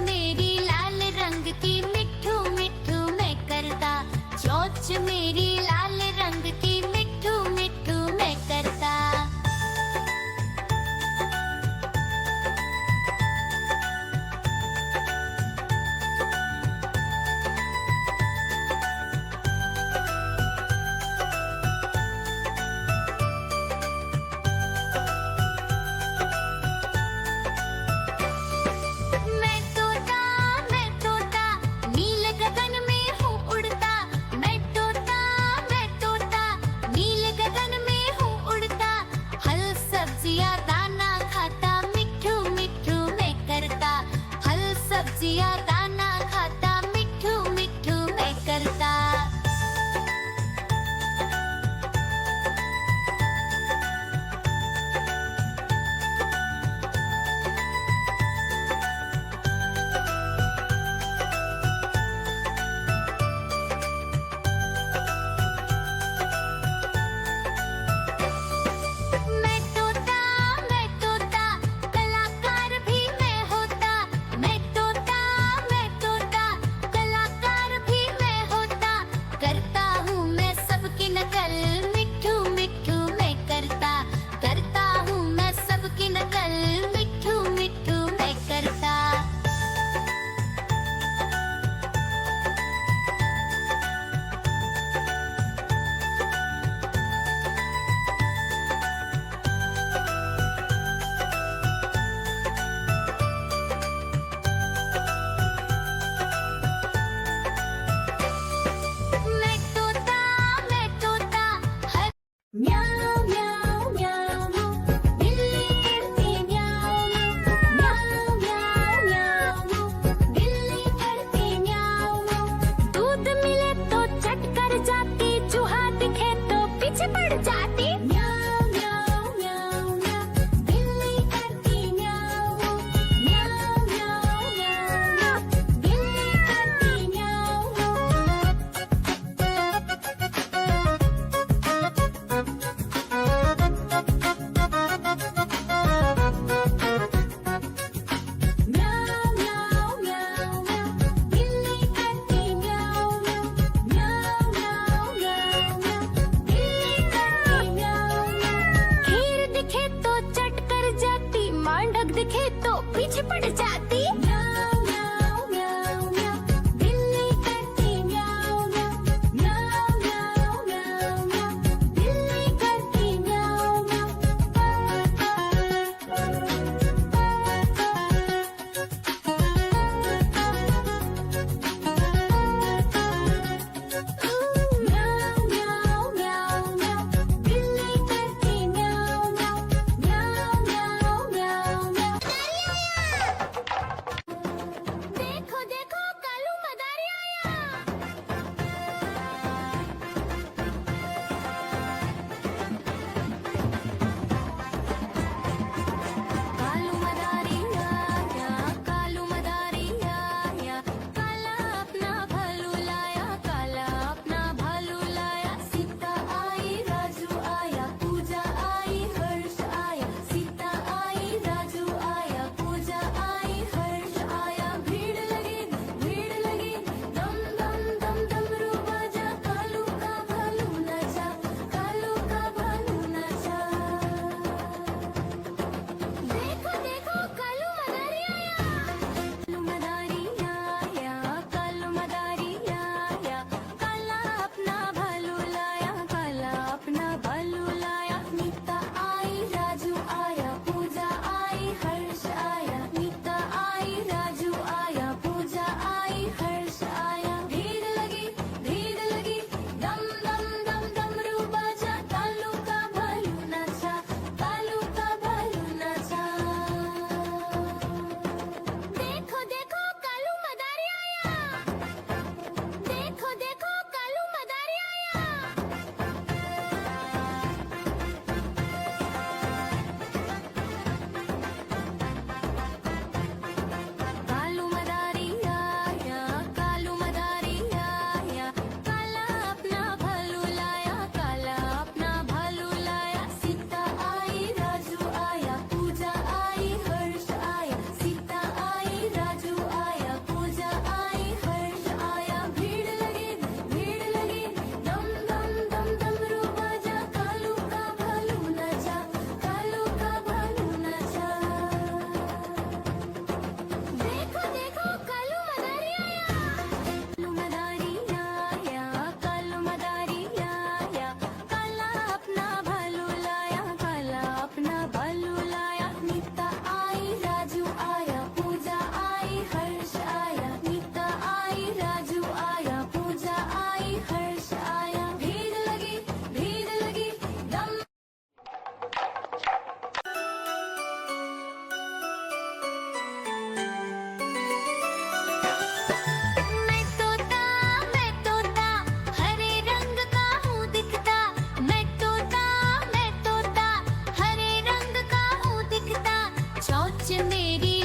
मेरी लाल रंग की मिट्ठू मिट्ठू मैं करता, चोंच मेरी लाल रंग की मिट्ठू मिट्ठू मैं करता। मैं तोता नील गगन में हूँ उड़ता। मैं तोता नील गगन में हूँ उड़ता। फल सब्जियाँ दाना खाता, मिट्ठू मिट्ठू मैं करता। फल सब्जियाँ दाना खाता, मिट्ठू मिट्ठू मैं करता। मैं तोता कलाकार भी मैं होता। मैं तोता कलाकार भी मैं होता। करता हूँ मैं सबकी नकल, मिट्ठू मिट्ठू मैं करता। करता हूँ मैं सबकी नकल, मिट्ठू मिट्ठू मैं करता। मैं तोता हर म्याऊं म्याऊं म्याऊं बिल्ली करती म्याऊं म्याऊं म्याऊं म्याऊं बिल्ली करती म्याऊं। दूध मिले तो चट कर जाती, चूहा दिखे तो पीछे पड़ जाती। म्याऊं म्याऊं म्याऊं म्याऊं बिल्ली करती म्याऊं म्याऊं म्याऊं म्याऊं बिल्ली करती म्याऊं। म्याऊं म्याऊं म्याऊं म्याऊं बिल्ली करती म्याऊं म्याऊं म्याऊं म्याऊं म्याऊं बिल्ली करती म्याऊं। खीर दिखे तो चट कर जाती, मांडक दिखे तो पीछे पड़ जाती। म्याऊं म्याऊं म्याऊं म्याऊं बिल्ली करती म्याऊं म्याऊं म्याऊं म्याऊं म्याऊं बिल्ली करती म्याऊं म्याऊं। म्याऊं म्याऊं म्याऊं म्याऊं बिल्ली करती म्याऊं म्याऊं म्याऊं म्याऊं म्याऊं म्याऊं। सच मेरी